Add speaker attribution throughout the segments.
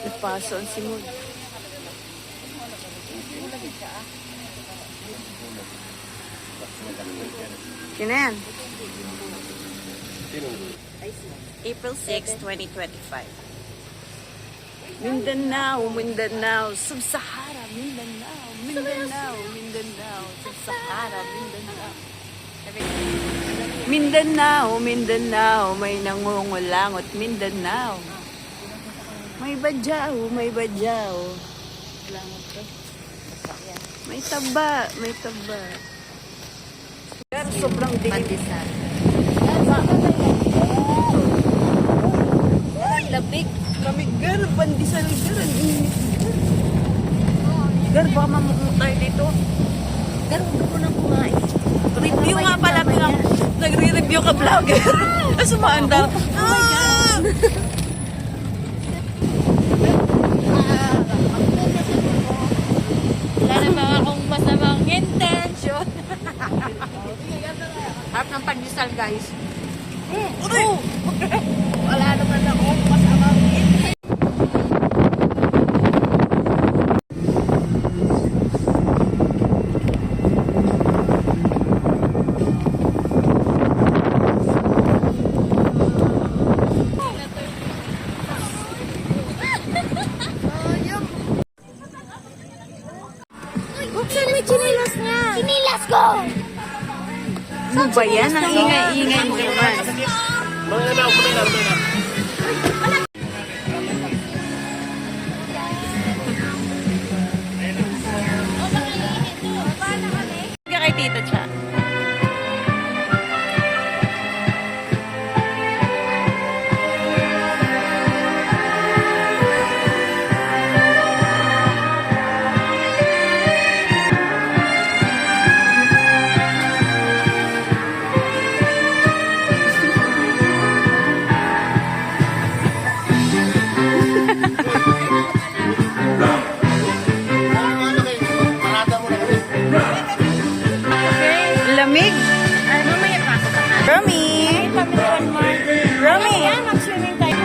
Speaker 1: Nagpaso ang simod. Kinan? April 6, 2025. Mindanao, Mindanao, Sub-Sahara, Mindanao, Mindanao, Mindanao, Sub-Sahara, Mindanao. Mindanao, Mindanao, may nangungulangot, Mindanao. May badyaw, may badyaw. May taba, may taba. Pero sobrang dilim. Labig. Lamig, gar. Pandesal, gar. Ang init. Gar, baka mamukmuk tayo dito.
Speaker 2: Gar, huwag ko na kumain.
Speaker 1: Review nga pala. Nagre-review ka vlogger. Sumaandar. Oh my God.
Speaker 2: Wala naman akong masamang intention.
Speaker 1: Harap ng pandesal, guys.
Speaker 2: Wala naman akong masamang intention. Buksan mo chinilas niya. Chinilas ko!
Speaker 1: Ano ba yan? Ang ingay-ingay mo naman. Kay Tita Cha. Lamig.
Speaker 2: Ay, mamaya pasok ka na.
Speaker 1: Romy. Romy.
Speaker 2: Ayan, mag-swimming tayo.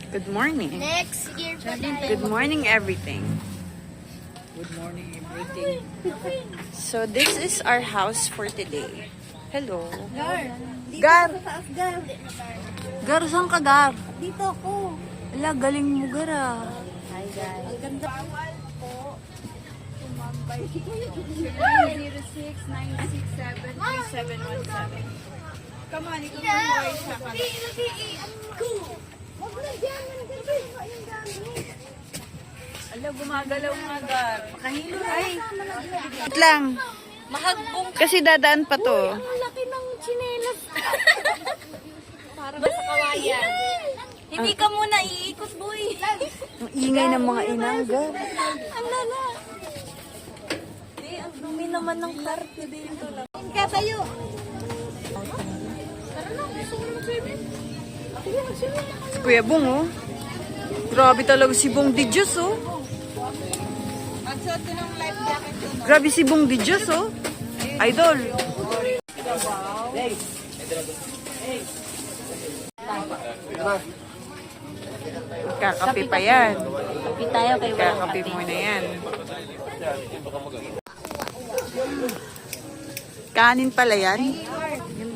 Speaker 1: Good morning.
Speaker 2: Next year pa tayo.
Speaker 1: Good morning, everything.
Speaker 3: Good morning, everything.
Speaker 1: So, this is our house for today. Hello.
Speaker 2: Dito
Speaker 1: Gar.
Speaker 2: sa taas, Gar.
Speaker 1: Gar, saan ka, Gar?
Speaker 2: Dito ako.
Speaker 1: Ala, galing mo, Gar, ah.
Speaker 2: Hi, guys. Ang ganda. Bawal po tumambay.
Speaker 1: 0906-967-3717. Come on, ikaw yung voice na ka.
Speaker 2: Huwag na dyan. Nandito yung gamit.
Speaker 1: Ala, gumagalaw nga, Gar. Pakahilo. Ay. Wait lang.
Speaker 2: Mahagbong ka.
Speaker 1: Kasi dadaan pa to.
Speaker 2: Ang laki ng chinelas. Parang sa kawayan. Hindi ka muna iikot, boy.
Speaker 1: Ang ingay ng mga inang, Gar.
Speaker 2: Ang lala. Ang dumi naman ng karte dito lang. Ka tayo. Tara na, gusto mo mag-swimming? Sige, mag-swimming.
Speaker 1: Si Kuya Bong, oh. Grabe talaga si Bong Di Diyos, oh.
Speaker 2: Magsuot ko ng life jacket ko, no?
Speaker 1: Grabe si Bong Di Diyos, oh. Idol. Kakape pa yan.
Speaker 2: Kapi tayo kay
Speaker 1: Kakape muna yan. Kanin pala yan.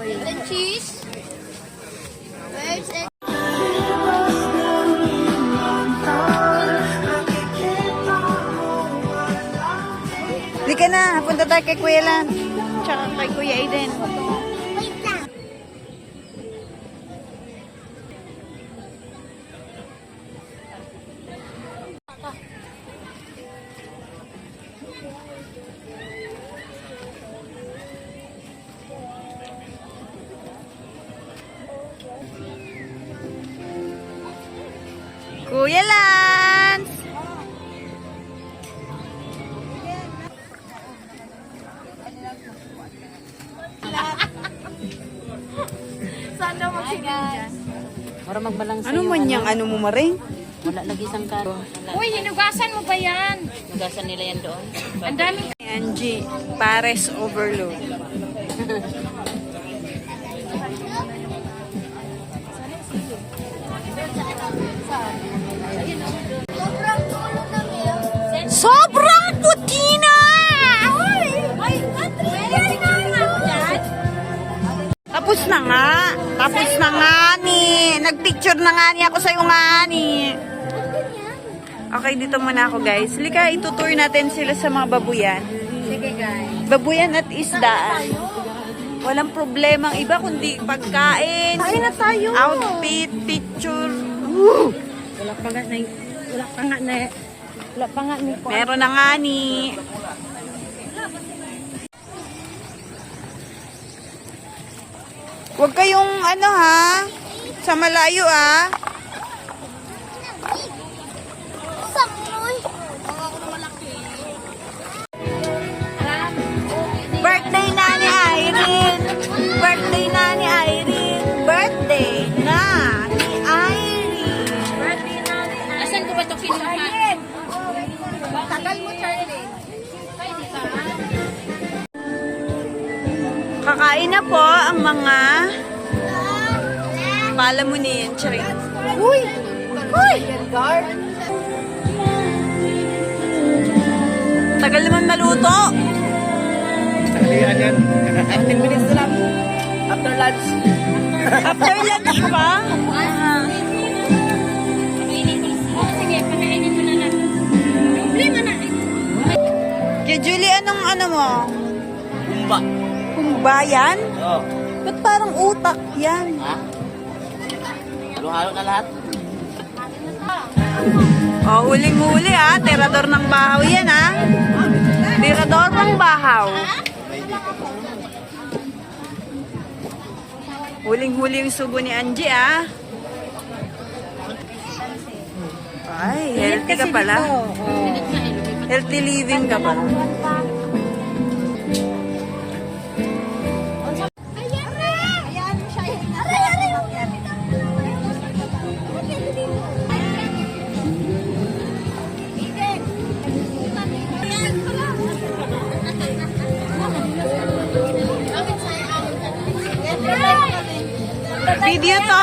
Speaker 2: The cheese. Where's it?
Speaker 1: Hindi ka na. Punta tayo kay Kuya Lan. Tsaka kay Kuya Aiden.
Speaker 2: Wait lang.
Speaker 1: Kuya Lance!
Speaker 2: daw magsigil dyan.
Speaker 3: Para magbalang
Speaker 1: Ano man yung ano mo maring?
Speaker 3: Wala lagi isang karo.
Speaker 2: Uy, hinugasan mo ba yan?
Speaker 3: Nugasan nila yan doon.
Speaker 2: Ang daming...
Speaker 1: Angie, Pares overload. Sobrang puti na! Tapos na nga. Tapos na nga ni. Nagpicture na nga ni ako sa'yo nga ni. Okay, dito muna ako guys. Halika, itutour natin sila sa mga babuyan.
Speaker 2: Sige guys.
Speaker 1: Babuyan at isdaan. Walang problema ang iba kundi pagkain. Kain na tayo. Outfit, picture. Woo!
Speaker 3: Wala pa nga na. Wala pa nga na. Wala pa nga ni.
Speaker 1: Meron na nga ni. Huwag kayong ano ha. Sa malayo ah. Birthday na ni Irene. Birthday na ni Irene. Birthday na ni Irene.
Speaker 2: Asan ko ba ito kinuha? Tagal mo, Charlie.
Speaker 1: Kakain na po ang mga palamunin. Charing. Uy! Uy! Tagal naman maluto.
Speaker 3: Yan yan. 10 minutes na lang. After lunch.
Speaker 1: After lunch pa?
Speaker 2: Sige, pakainin mo na lang. Problema na.
Speaker 1: Kaya Julie, anong ano mo?
Speaker 3: Kumba.
Speaker 1: Kumba yan?
Speaker 3: Oo.
Speaker 1: Ba't parang utak yan?
Speaker 3: Ha? Halo-halo na lahat.
Speaker 1: Oh, huling-huli ah. Tirador ng bahaw yan ah. Tirador ng bahaw. Huling-huli yung subo ni Angie ah. Ay, healthy ka pala. Healthy living ka pala. Video to.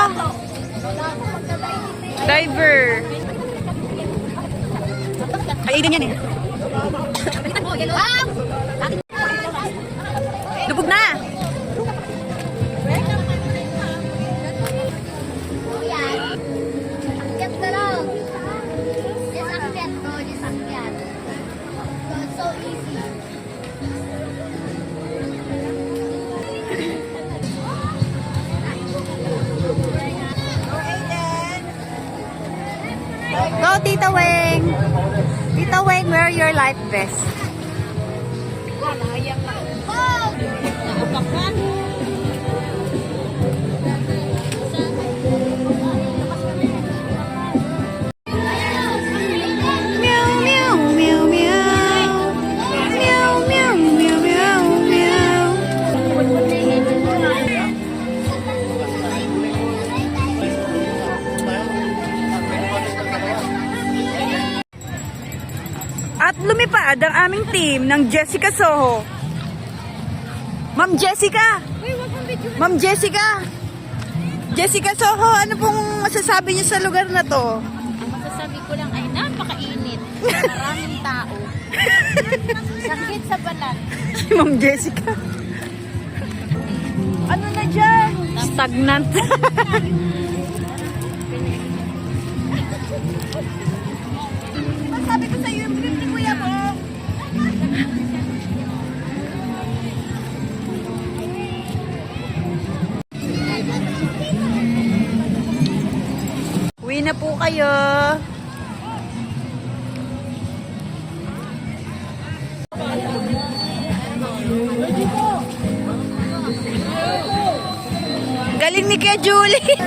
Speaker 1: Diver. Kainin yan eh. Lubog na.
Speaker 2: So easy.
Speaker 1: Go, Tita Weng. Tita Weng, wear your life vest. Meow, meow, meow, meow. Meow, meow, meow, meow, meow. At lumipad ang aming team ng Jessica Soho. Ma'am Jessica! Ma'am Jessica! Jessica Soho, ano pong masasabi niyo sa lugar na to?
Speaker 2: Ang masasabi ko lang ay napakainit. Maraming tao. Sakit sa balat.
Speaker 1: Ma'am Jessica. Ano na dyan? Stagnant. Sabi ko sa'yo yung brief ni Kuya mo. Uwi na po kayo. Galing ni Kuya Julie.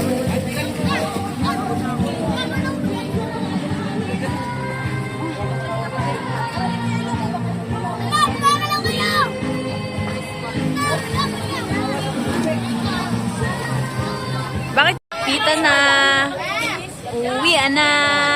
Speaker 2: Malapit na. Uwi na.